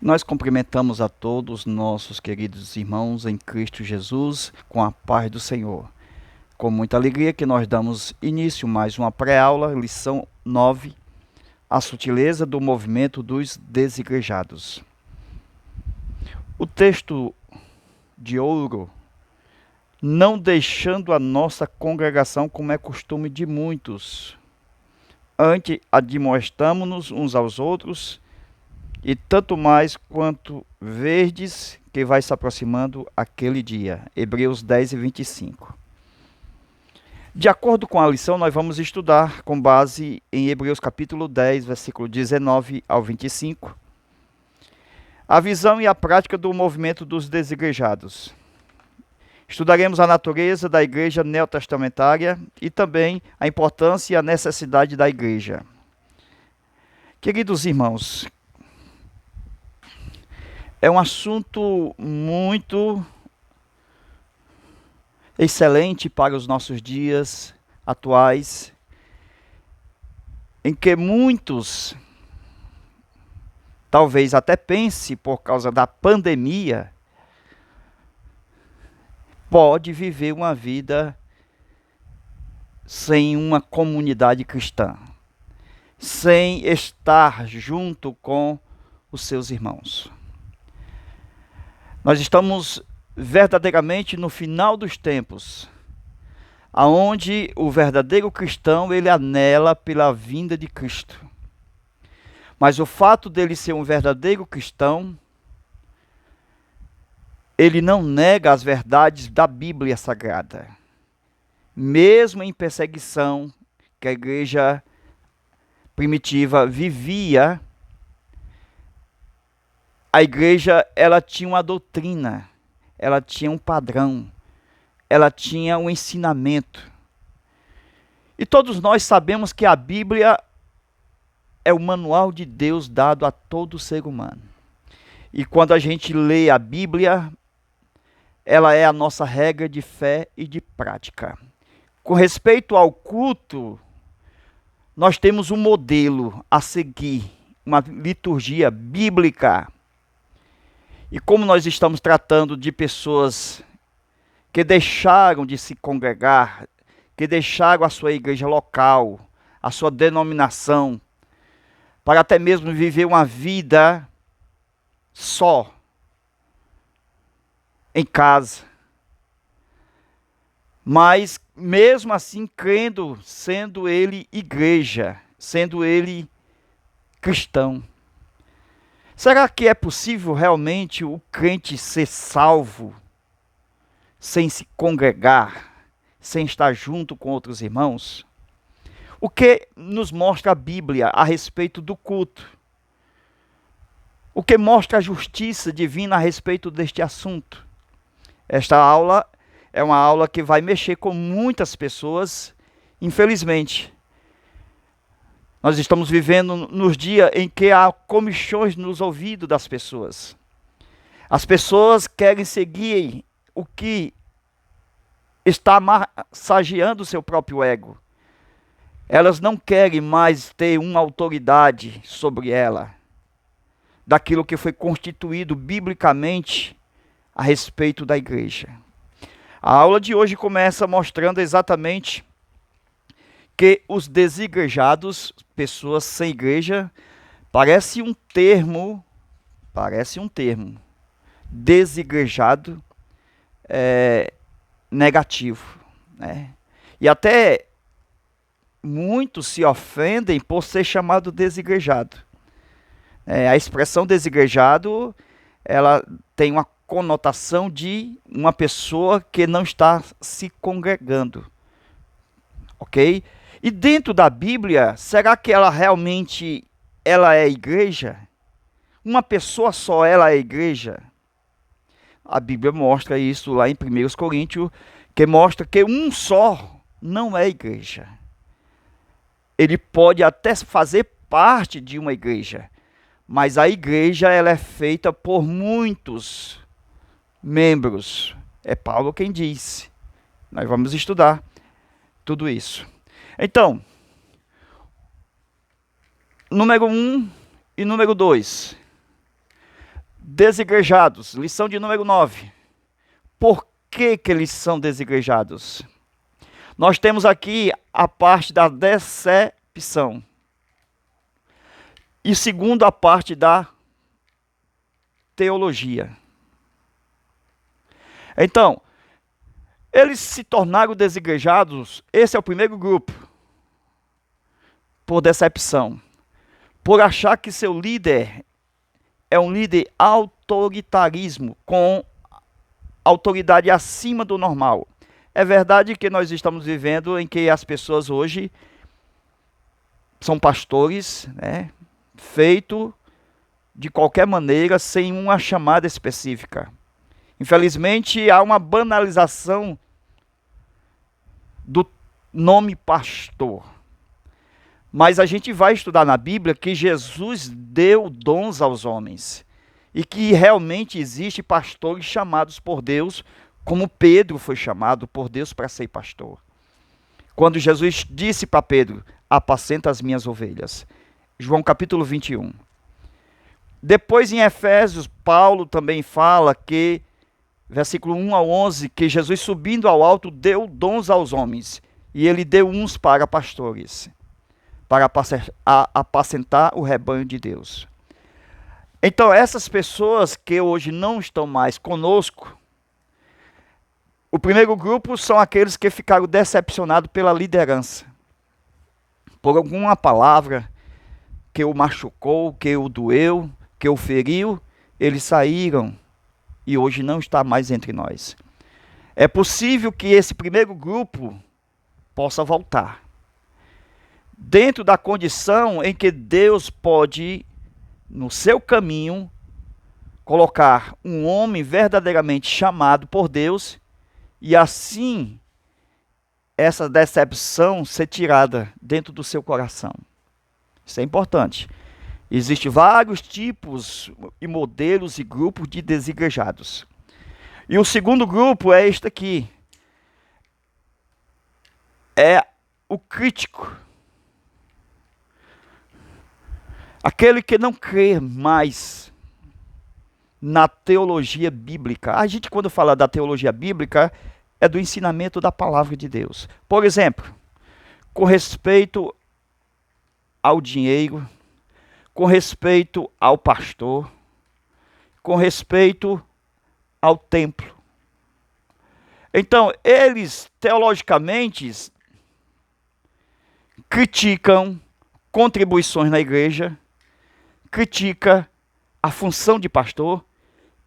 Nós cumprimentamos a todos nossos queridos irmãos em Cristo Jesus com a paz do Senhor. Com muita alegria que nós damos início a mais uma pré-aula, lição 9, a sutileza do movimento dos desigrejados. O texto de ouro, não deixando a nossa congregação como é costume de muitos. Antes admoestamo-nos uns aos outros, e tanto mais quanto verdes que vai se aproximando aquele dia. Hebreus 10 e 25. De acordo com a lição, nós vamos estudar com base em Hebreus capítulo 10, versículo 19 ao 25, a visão e a prática do movimento dos desigrejados. Estudaremos a natureza da igreja neotestamentária e também a importância e a necessidade da igreja. Queridos irmãos, é um assunto muito excelente para os nossos dias atuais, em que muitos, talvez até pense por causa da pandemia, pode viver uma vida sem uma comunidade cristã, sem estar junto com os seus irmãos. Nós estamos verdadeiramente no final dos tempos, aonde o verdadeiro cristão ele anela pela vinda de Cristo. Mas o fato dele ser um verdadeiro cristão, ele não nega as verdades da Bíblia Sagrada. Mesmo em perseguição que a igreja primitiva vivia, a igreja ela tinha uma doutrina, ela tinha um padrão, ela tinha um ensinamento. E todos nós sabemos que a Bíblia é o manual de Deus dado a todo ser humano. E quando a gente lê a Bíblia, ela é a nossa regra de fé e de prática. Com respeito ao culto, nós temos um modelo a seguir, uma liturgia bíblica. E como nós estamos tratando de pessoas que deixaram de se congregar, que deixaram a sua igreja local, a sua denominação, para até mesmo viver uma vida só, em casa. Mas mesmo assim crendo, sendo ele igreja, sendo ele cristão. Será que é possível realmente o crente ser salvo sem se congregar, sem estar junto com outros irmãos? O que nos mostra a Bíblia a respeito do culto? O que mostra a justiça divina a respeito deste assunto? Esta aula é uma aula que vai mexer com muitas pessoas, infelizmente. Nós estamos vivendo nos dias em que há comichões nos ouvidos das pessoas. As pessoas querem seguir o que está massageando o seu próprio ego. Elas não querem mais ter uma autoridade sobre ela, daquilo que foi constituído biblicamente a respeito da igreja. A aula de hoje começa mostrando exatamente que os desigrejados, pessoas sem igreja, parece um termo, desigrejado, negativo, né? E até muitos se ofendem por ser chamado desigrejado. A expressão desigrejado, ela tem uma conotação de uma pessoa que não está se congregando, ok? E dentro da Bíblia, será que ela realmente é igreja? Uma pessoa só ela é igreja? A Bíblia mostra isso lá em 1 Coríntios, que mostra que um só não é igreja. Ele pode até fazer parte de uma igreja, mas a igreja ela é feita por muitos membros. É Paulo quem diz. Nós vamos estudar tudo isso. Então, número 1 e número 2. Desigrejados, lição de número 9. Por que eles são desigrejados? Nós temos aqui a parte da decepção. E segundo, a parte da teologia. Então, eles se tornaram desigrejados, esse é o primeiro grupo, por decepção, por achar que seu líder é um líder autoritarismo, com autoridade acima do normal. É verdade que nós estamos vivendo em que as pessoas hoje são pastores, né, feito de qualquer maneira, sem uma chamada específica. Infelizmente, há uma banalização do nome pastor. Mas a gente vai estudar na Bíblia que Jesus deu dons aos homens. E que realmente existe pastores chamados por Deus, como Pedro foi chamado por Deus para ser pastor. Quando Jesus disse para Pedro, apacenta as minhas ovelhas. João capítulo 21. Depois em Efésios, Paulo também fala que, versículo 1 ao 11, que Jesus subindo ao alto deu dons aos homens. E ele deu uns para pastores, para apacentar o rebanho de Deus. Então essas pessoas que hoje não estão mais conosco, o primeiro grupo são aqueles que ficaram decepcionados pela liderança. Por alguma palavra que o machucou, que o doeu, que o feriu, eles saíram e hoje não está mais entre nós. É possível que esse primeiro grupo possa voltar, dentro da condição em que Deus pode, no seu caminho, colocar um homem verdadeiramente chamado por Deus, e assim essa decepção ser tirada dentro do seu coração. Isso é importante. Existem vários tipos e modelos e grupos de desigrejados. E o segundo grupo é este aqui. É o crítico. Aquele que não crê mais na teologia bíblica. A gente, quando fala da teologia bíblica, é do ensinamento da palavra de Deus. Por exemplo, com respeito ao dinheiro, com respeito ao pastor, com respeito ao templo. Então, eles, teologicamente, criticam contribuições na igreja, criticam a função de pastor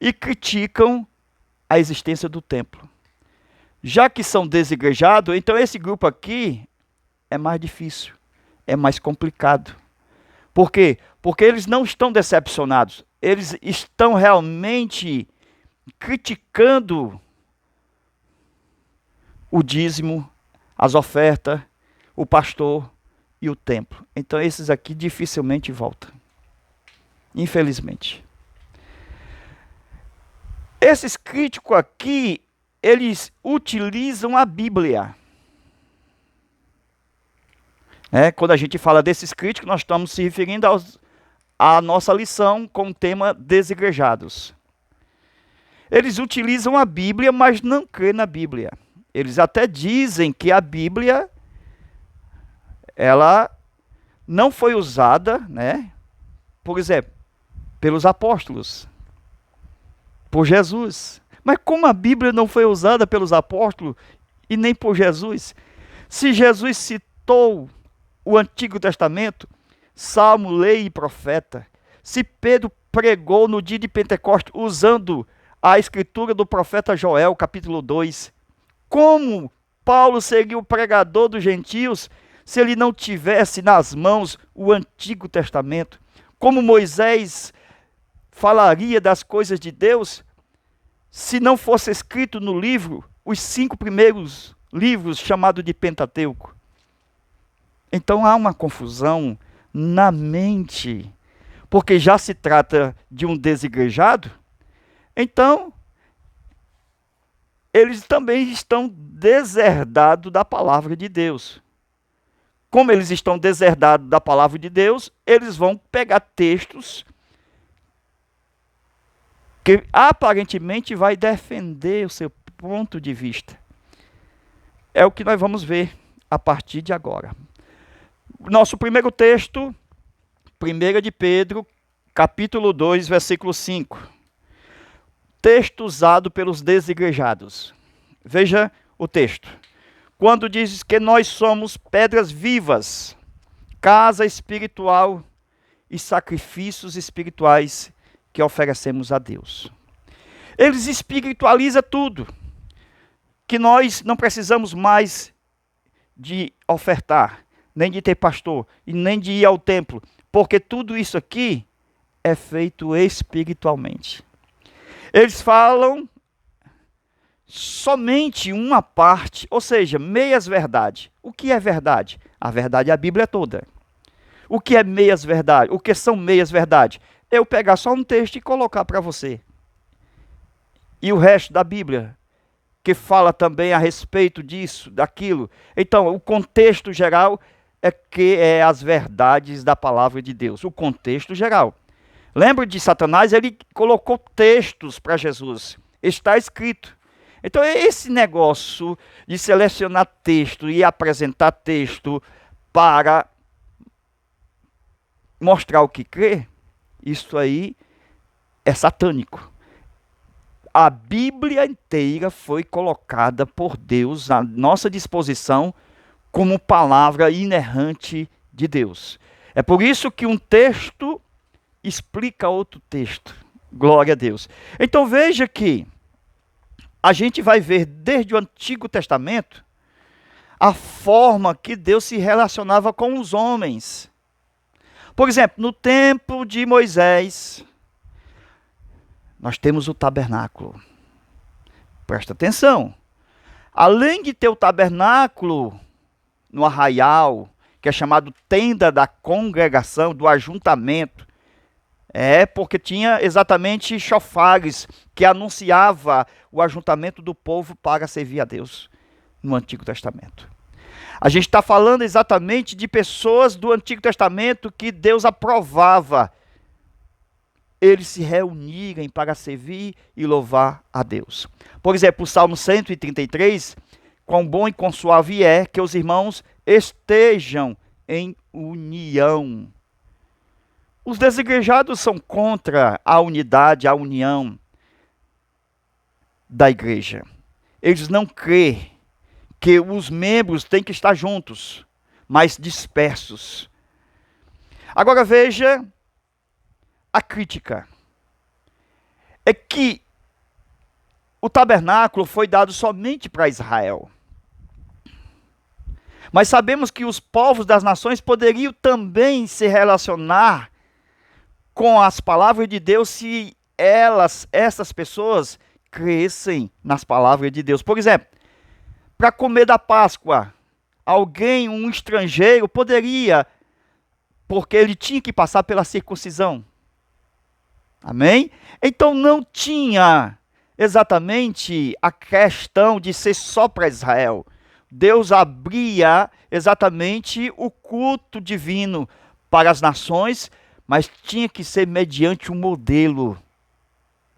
e criticam a existência do templo. Já que são desigrejados, então esse grupo aqui é mais difícil, é mais complicado. Por quê? Porque eles não estão decepcionados, eles estão realmente criticando o dízimo, as ofertas, o pastor e o templo. Então esses aqui dificilmente voltam, infelizmente. Esses críticos aqui, eles utilizam a Bíblia. Quando a gente fala desses críticos, nós estamos se referindo à nossa lição com o tema desigrejados. Eles utilizam a Bíblia, mas não crêem na Bíblia. Eles até dizem que a Bíblia, ela não foi usada, por exemplo, pelos apóstolos, por Jesus. Mas como a Bíblia não foi usada pelos apóstolos e nem por Jesus? Se Jesus citou o Antigo Testamento, Salmo, Lei e Profeta, se Pedro pregou no dia de Pentecostes usando a escritura do profeta Joel, capítulo 2, como Paulo seria o pregador dos gentios se ele não tivesse nas mãos o Antigo Testamento? Como Moisés falaria das coisas de Deus se não fosse escrito no livro, os 5 primeiros livros chamados de Pentateuco? Então há uma confusão na mente, porque já se trata de um desigrejado, então eles também estão deserdados da palavra de Deus. Como eles estão deserdados da palavra de Deus, eles vão pegar textos que aparentemente vai defender o seu ponto de vista. É o que nós vamos ver a partir de agora. Nosso primeiro texto, 1 de Pedro, capítulo 2, versículo 5. Texto usado pelos desigrejados. Veja o texto. Quando diz que nós somos pedras vivas, casa espiritual e sacrifícios espirituais que oferecemos a Deus. Eles espiritualizam tudo, que nós não precisamos mais de ofertar, nem de ter pastor, e nem de ir ao templo, porque tudo isso aqui é feito espiritualmente. Eles falam somente uma parte, ou seja, meias verdade. O que é verdade? A verdade é a Bíblia toda. O que é meias verdade? O que são meias verdade? Eu pegar só um texto e colocar para você. E o resto da Bíblia, que fala também a respeito disso, daquilo. Então, o contexto geral é que é as verdades da palavra de Deus. O contexto geral. Lembra de Satanás? Ele colocou textos para Jesus. Está escrito. Então, esse negócio de selecionar texto e apresentar texto para mostrar o que crê, isso aí é satânico. A Bíblia inteira foi colocada por Deus à nossa disposição como palavra inerrante de Deus. É por isso que um texto explica outro texto. Glória a Deus. Então veja que a gente vai ver desde o Antigo Testamento a forma que Deus se relacionava com os homens. Por exemplo, no tempo de Moisés, nós temos o tabernáculo. Presta atenção. Além de ter o tabernáculo no arraial, que é chamado tenda da congregação, do ajuntamento, porque tinha exatamente chofares que anunciava o ajuntamento do povo para servir a Deus no Antigo Testamento. A gente está falando exatamente de pessoas do Antigo Testamento que Deus aprovava eles se reunirem para servir e louvar a Deus. Por exemplo, o Salmo 133, quão bom e quão suave é que os irmãos estejam em união. Os desigrejados são contra a unidade, a união da igreja. Eles não creem que os membros têm que estar juntos, mas dispersos. Agora veja a crítica. É que o tabernáculo foi dado somente para Israel. Mas sabemos que os povos das nações poderiam também se relacionar com as palavras de Deus se essas pessoas crescem nas palavras de Deus. Por exemplo, para comer da Páscoa, um estrangeiro poderia, porque ele tinha que passar pela circuncisão. Amém? Então não tinha exatamente a questão de ser só para Israel. Deus abria exatamente o culto divino para as nações, mas tinha que ser mediante um modelo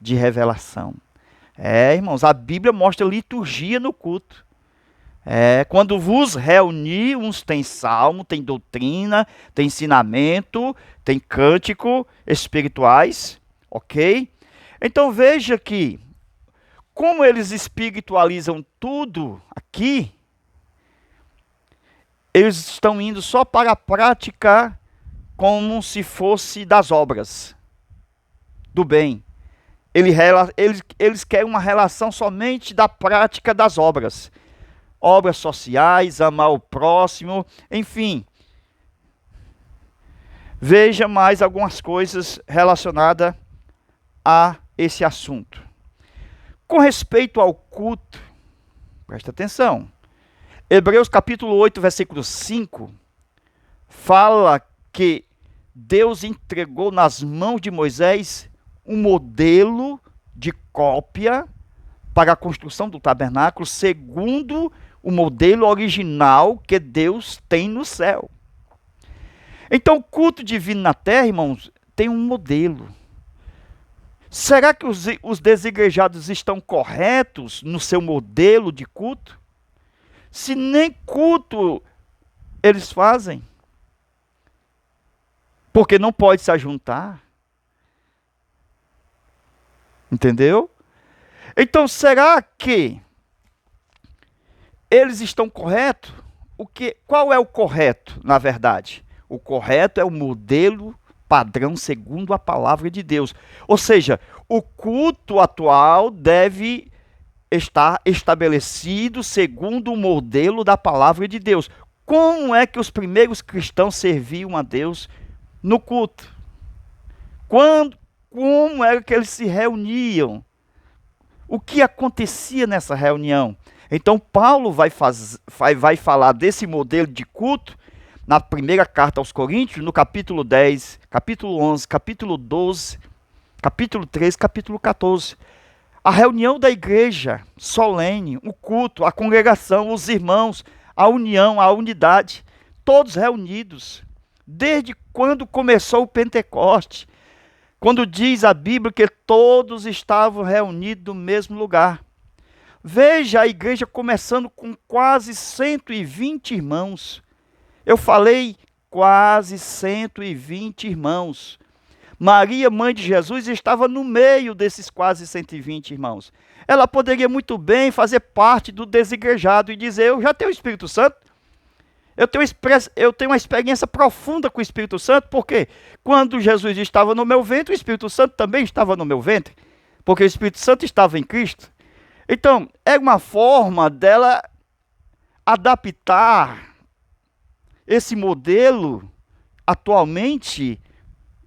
de revelação. Irmãos, a Bíblia mostra liturgia no culto. Quando vos reunir, uns tem salmo, tem doutrina, tem ensinamento, tem cântico espirituais, ok? Então veja que, como eles espiritualizam tudo aqui, eles estão indo só para a prática como se fosse das obras, do bem. Eles querem uma relação somente da prática das obras. Obras sociais, amar o próximo, enfim. Veja mais algumas coisas relacionadas a esse assunto. Com respeito ao culto, presta atenção. Hebreus capítulo 8, versículo 5, fala que Deus entregou nas mãos de Moisés um modelo de cópia para a construção do tabernáculo, segundo o modelo original que Deus tem no céu. Então, o culto divino na terra, irmãos, tem um modelo. Será que os desigrejados estão corretos no seu modelo de culto? Se nem culto eles fazem, porque não pode se ajuntar. Entendeu? Então, será que eles estão corretos? Qual é o correto, na verdade? O correto é o modelo padrão segundo a palavra de Deus. Ou seja, o culto atual deve estar estabelecido segundo o modelo da palavra de Deus. Como é que os primeiros cristãos serviam a Deus no culto? Como era que eles se reuniam? O que acontecia nessa reunião? Então, Paulo vai falar desse modelo de culto na primeira carta aos Coríntios, no capítulo 10, capítulo 11, capítulo 12, capítulo 13, capítulo 14. A reunião da igreja solene, o culto, a congregação, os irmãos, a união, a unidade, todos reunidos. Desde quando começou o Pentecoste, quando diz a Bíblia que todos estavam reunidos no mesmo lugar. Veja a igreja começando com quase 120 irmãos. Eu falei quase 120 irmãos. Maria, mãe de Jesus, estava no meio desses quase 120 irmãos. Ela poderia muito bem fazer parte do desigrejado e dizer: eu já tenho o Espírito Santo. Eu tenho uma experiência profunda com o Espírito Santo, porque quando Jesus estava no meu ventre, o Espírito Santo também estava no meu ventre, porque o Espírito Santo estava em Cristo. Então, é uma forma dela adaptar esse modelo atualmente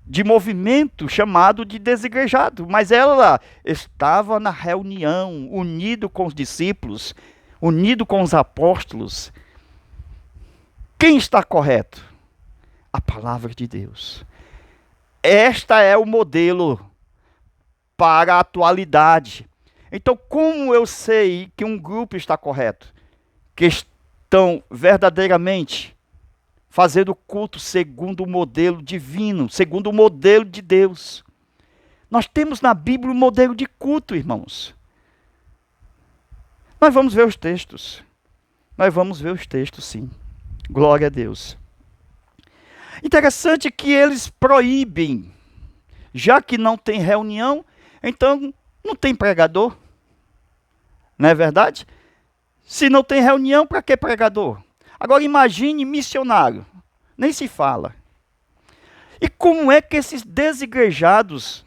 de movimento chamado de desigrejado. Mas ela estava na reunião, unido com os discípulos, unido com os apóstolos. Quem está correto? A palavra de Deus. Esta é o modelo para a atualidade. Então, como eu sei que um grupo está correto? Que estão verdadeiramente fazendo culto segundo o modelo divino, segundo o modelo de Deus. Nós temos na Bíblia um modelo de culto, irmãos. Nós vamos ver os textos. Nós vamos ver os textos, sim. Glória a Deus. Interessante que eles proíbem, já que não tem reunião, então não tem pregador. Não é verdade? Se não tem reunião, para que pregador? Agora imagine missionário. Nem se fala. E como é que esses desigrejados...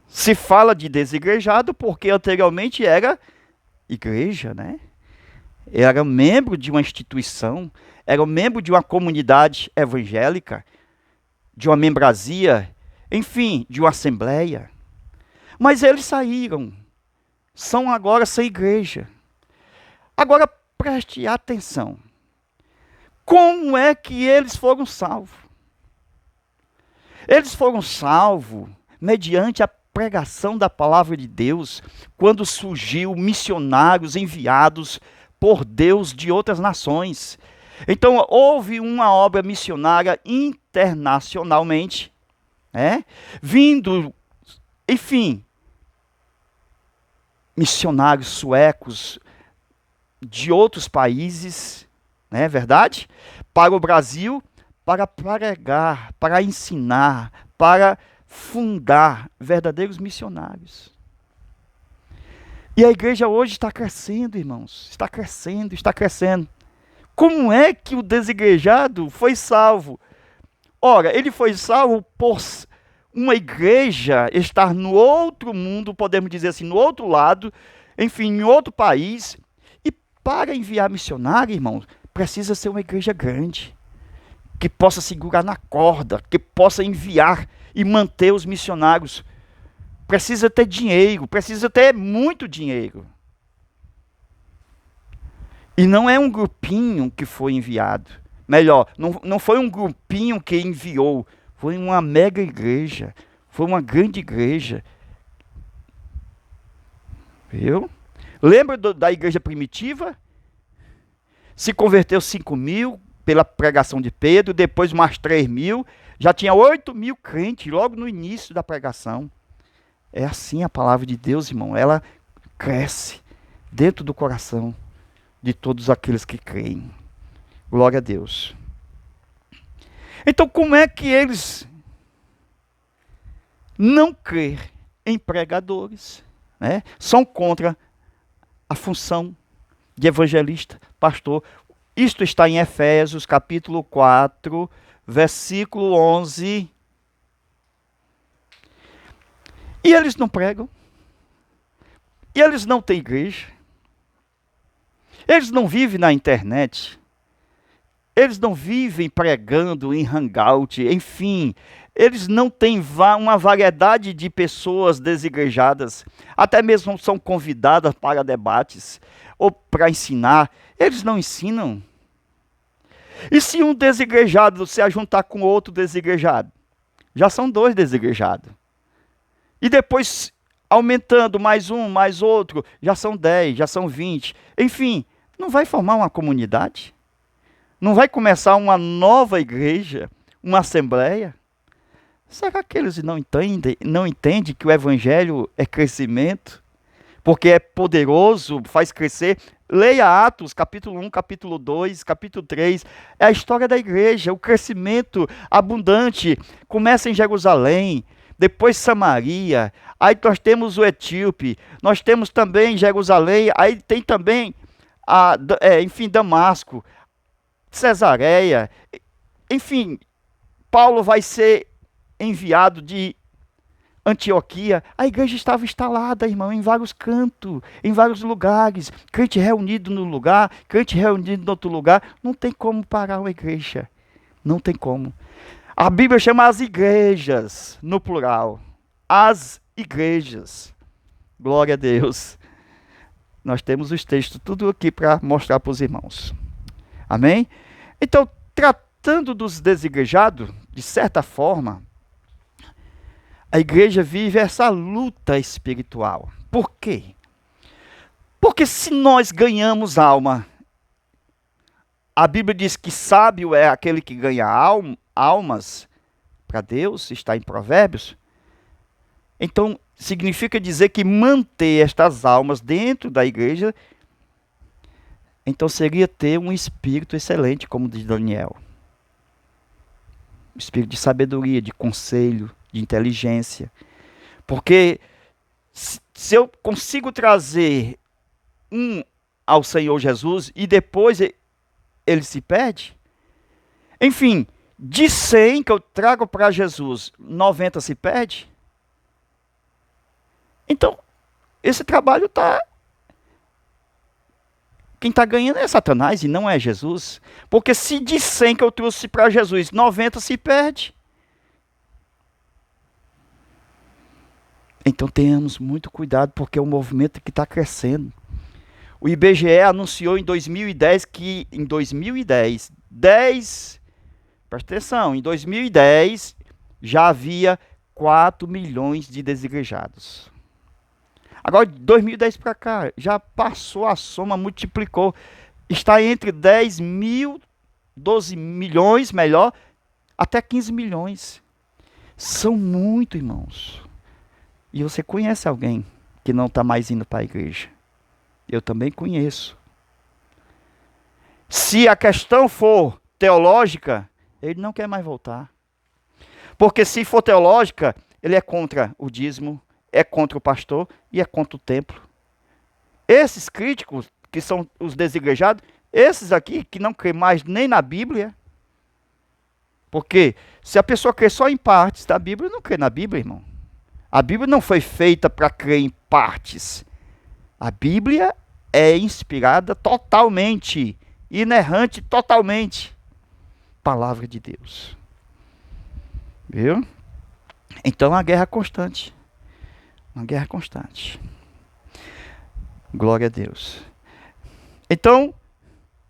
Se fala de desigrejado porque anteriormente era igreja, né? Era membro de uma instituição, era membro de uma comunidade evangélica, de uma membrazia, enfim, de uma assembleia. Mas eles saíram, são agora sem igreja. Agora preste atenção. Como é que eles foram salvos? Eles foram salvos mediante a pregação da palavra de Deus, quando surgiu missionários enviados por Deus de outras nações. Então, houve uma obra missionária internacionalmente, né? Vindo, enfim, missionários suecos de outros países, não é verdade? Para o Brasil, para pregar, para ensinar, para fundar verdadeiros missionários. E a igreja hoje está crescendo, irmãos. Está crescendo, está crescendo. Como é que o desigrejado foi salvo? Ora, ele foi salvo por uma igreja estar no outro mundo, podemos dizer assim, no outro lado, enfim, em outro país. E para enviar missionário, irmãos, precisa ser uma igreja grande, que possa segurar na corda, que possa enviar e manter os missionários. Precisa ter dinheiro, precisa ter muito dinheiro. E não é um grupinho que foi enviado. Melhor, não foi um grupinho que enviou, foi uma mega igreja, foi uma grande igreja. Viu? Lembra da igreja primitiva? Se converteu 5.000 pela pregação de Pedro, depois mais 3.000. Já tinha 8.000 crentes logo no início da pregação. É assim a palavra de Deus, irmão. Ela cresce dentro do coração de todos aqueles que creem. Glória a Deus. Então, como é que eles não creem em pregadores, né? São contra a função de evangelista, pastor? Isto está em Efésios, capítulo 4, versículo 11. E eles não pregam. E eles não têm igreja. Eles não vivem na internet. Eles não vivem pregando em hangout, enfim. Eles não têm uma variedade de pessoas desigrejadas. Até mesmo são convidadas para debates ou para ensinar. Eles não ensinam. E se um desigrejado se ajuntar com outro desigrejado? Já são 2 desigrejados. E depois, aumentando mais um, mais outro, já são 10, já são 20. Enfim, não vai formar uma comunidade? Não vai começar uma nova igreja, uma assembleia? Será que eles não entendem que o evangelho é crescimento? Porque é poderoso, faz crescer. Leia Atos, capítulo 1, capítulo 2, capítulo 3. É a história da igreja, o crescimento abundante. Começa em Jerusalém, depois Samaria. Aí nós temos o Etíope. Nós temos também Jerusalém. Aí tem também, Damasco, Cesareia. Enfim, Paulo vai ser enviado de Antioquia. A igreja estava instalada, irmão, em vários cantos, em vários lugares. Crente reunido no lugar, crente reunido em outro lugar. Não tem como parar uma igreja. Não tem como. A Bíblia chama as igrejas, no plural. As igrejas. Glória a Deus. Nós temos os textos tudo aqui para mostrar para os irmãos. Amém? Então, tratando dos desigrejados, de certa forma, a igreja vive essa luta espiritual. Por quê? Porque se nós ganhamos alma, a Bíblia diz que sábio é aquele que ganha almas para Deus, está em Provérbios. Então, significa dizer que manter estas almas dentro da igreja, então seria ter um espírito excelente, como diz Daniel. Espírito de sabedoria, de conselho, de inteligência. Porque se eu consigo trazer um ao Senhor Jesus e depois ele se perde, enfim, de 100 que eu trago para Jesus, 90 se perde. Então, esse trabalho está... Quem está ganhando é Satanás e não é Jesus. Porque se de 100 que eu trouxe para Jesus, 90 se perde. Então tenhamos muito cuidado, porque é um movimento que está crescendo. O IBGE anunciou em 2010 que em 2010, presta atenção, em 2010 já havia 4 milhões de desigrejados. Agora, de 2010 para cá, já passou a soma, multiplicou. Está entre 10 mil, 12 milhões, melhor, até 15 milhões. São muito, irmãos. E você conhece alguém que não está mais indo para a igreja? Eu também conheço. Se a questão for teológica, ele não quer mais voltar. Porque se for teológica, ele é contra o dízimo, é contra o pastor e é contra o templo. Esses críticos, que são os desigrejados, esses aqui que não crê mais nem na Bíblia, porque se a pessoa crê só em partes da Bíblia, não crê na Bíblia, irmão. A Bíblia não foi feita para crer em partes. A Bíblia é inspirada totalmente, inerrante totalmente. Palavra de Deus. Viu? Então a guerra é constante. Uma guerra constante. Glória a Deus. Então,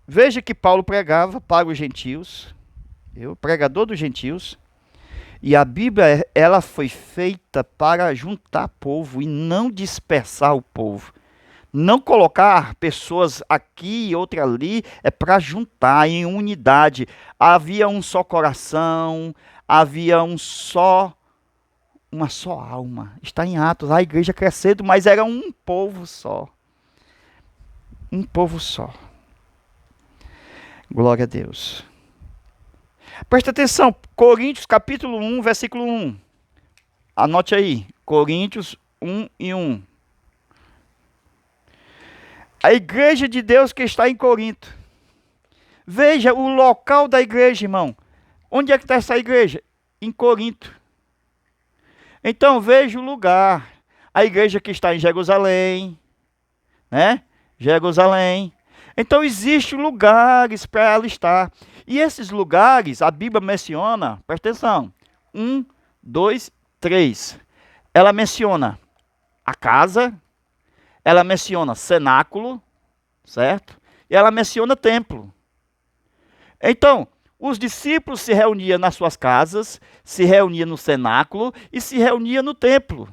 veja que Paulo pregava para os gentios, o pregador dos gentios, e a Bíblia, ela foi feita para juntar povo e não dispersar o povo. Não colocar pessoas aqui e outra ali, é para juntar em unidade. Havia um só coração, havia uma só alma. Está em Atos, a igreja crescendo, mas era um povo só. Um povo só. Glória a Deus. Presta atenção, Coríntios capítulo 1, versículo 1. Anote aí, Coríntios 1 e 1. A igreja de Deus que está em Corinto. Veja o local da igreja, irmão. Onde é que está essa igreja? Em Corinto. Então veja o lugar. A igreja que está em Jerusalém, né? Jerusalém. Então existem lugares para ela estar. E esses lugares, a Bíblia menciona, presta atenção, 1, 2, 3. Ela menciona a casa, ela menciona cenáculo, certo? E ela menciona templo. Então, os discípulos se reuniam nas suas casas, se reuniam no cenáculo e se reuniam no templo.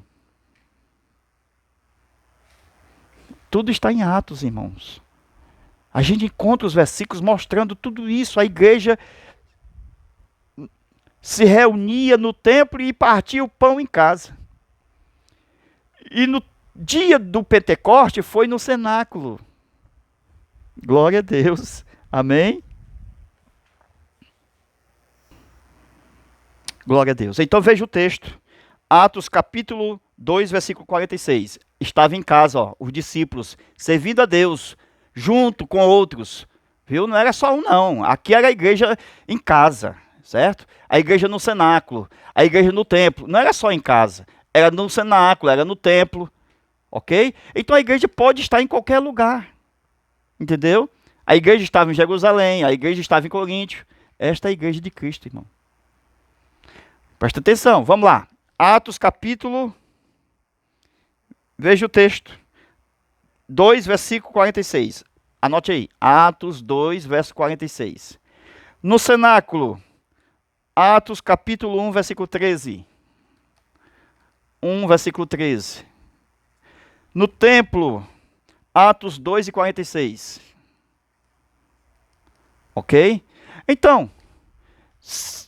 Tudo está em Atos, irmãos. A gente encontra os versículos mostrando tudo isso. A igreja se reunia no templo e partia o pão em casa. E no dia do Pentecoste foi no cenáculo. Glória a Deus. Amém? Glória a Deus. Então veja o texto. Atos capítulo 2, versículo 46. Estava em casa, ó, os discípulos, servindo a Deus, junto com outros. Viu? Não era só um, não. Aqui era a igreja em casa, certo? A igreja no cenáculo, a igreja no templo. Não era só em casa. Era no cenáculo, era no templo. Ok? Então a igreja pode estar em qualquer lugar. Entendeu? A igreja estava em Jerusalém, a igreja estava em Coríntio. Esta é a igreja de Cristo, irmão. Presta atenção, vamos lá. Atos capítulo, veja o texto, 2, versículo 46. Anote aí, Atos 2, verso 46. No cenáculo, Atos capítulo 1, versículo 13. 1, versículo 13. No templo, Atos 2 e 46. Ok? Então,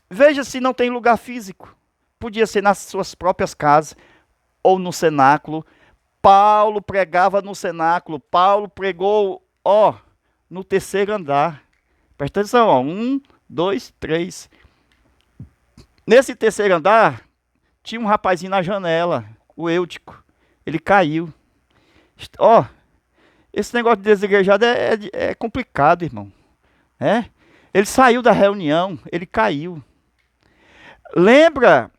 veja se não tem lugar físico. Podia ser nas suas próprias casas ou no cenáculo. Paulo pregava no cenáculo. Paulo pregou, ó, no terceiro andar. Presta atenção, ó. 1, 2, 3. Nesse terceiro andar, tinha um rapazinho na janela, o Eutico. Ele caiu. Ó, esse negócio de desigrejado é complicado, irmão. É? Ele saiu da reunião, ele caiu. Lembra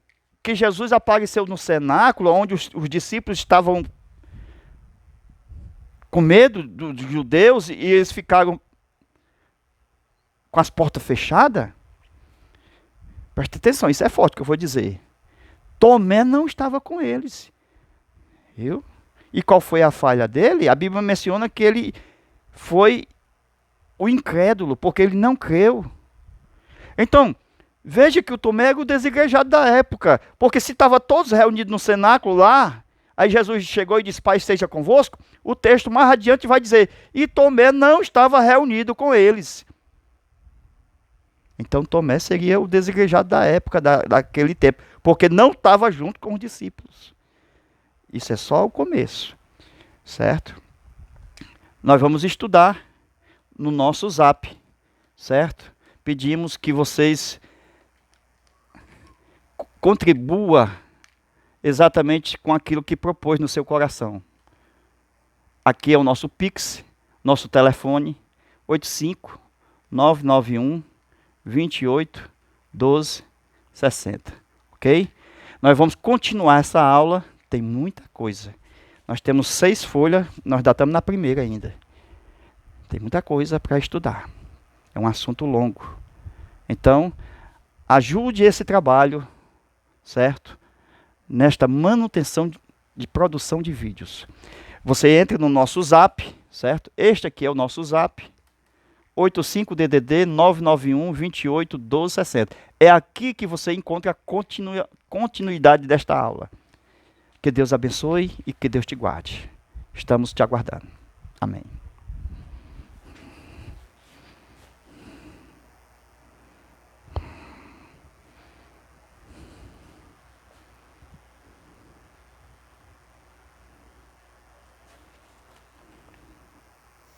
que Jesus apareceu no cenáculo, onde os discípulos estavam com medo dos judeus e eles ficaram com as portas fechadas? Presta atenção, isso é forte que eu vou dizer. Tomé não estava com eles. Viu? E qual foi a falha dele? A Bíblia menciona que ele foi o incrédulo, porque ele não creu. Então, veja que o Tomé era o desigrejado da época, porque se estavam todos reunidos no cenáculo lá, aí Jesus chegou e disse, Pai esteja convosco, o texto mais adiante vai dizer, e Tomé não estava reunido com eles. Então Tomé seria o desigrejado da época, daquele tempo, porque não estava junto com os discípulos. Isso é só o começo, certo? Nós vamos estudar no nosso Zap, certo? Pedimos que vocês contribua exatamente com aquilo que propôs no seu coração. Aqui é o nosso Pix, nosso telefone, 85-991 28 12 60. Ok? Nós vamos continuar essa aula, tem muita coisa. Nós temos 6 folhas, nós ainda estamos na primeira ainda. Tem muita coisa para estudar. É um assunto longo. Então, ajude esse trabalho, certo? Nesta manutenção de produção de vídeos. Você entra no nosso Zap, certo? Este aqui é o nosso Zap. 85DDD 991 28 12 60. É aqui que você encontra a continuidade desta aula. Que Deus abençoe e que Deus te guarde. Estamos te aguardando. Amém.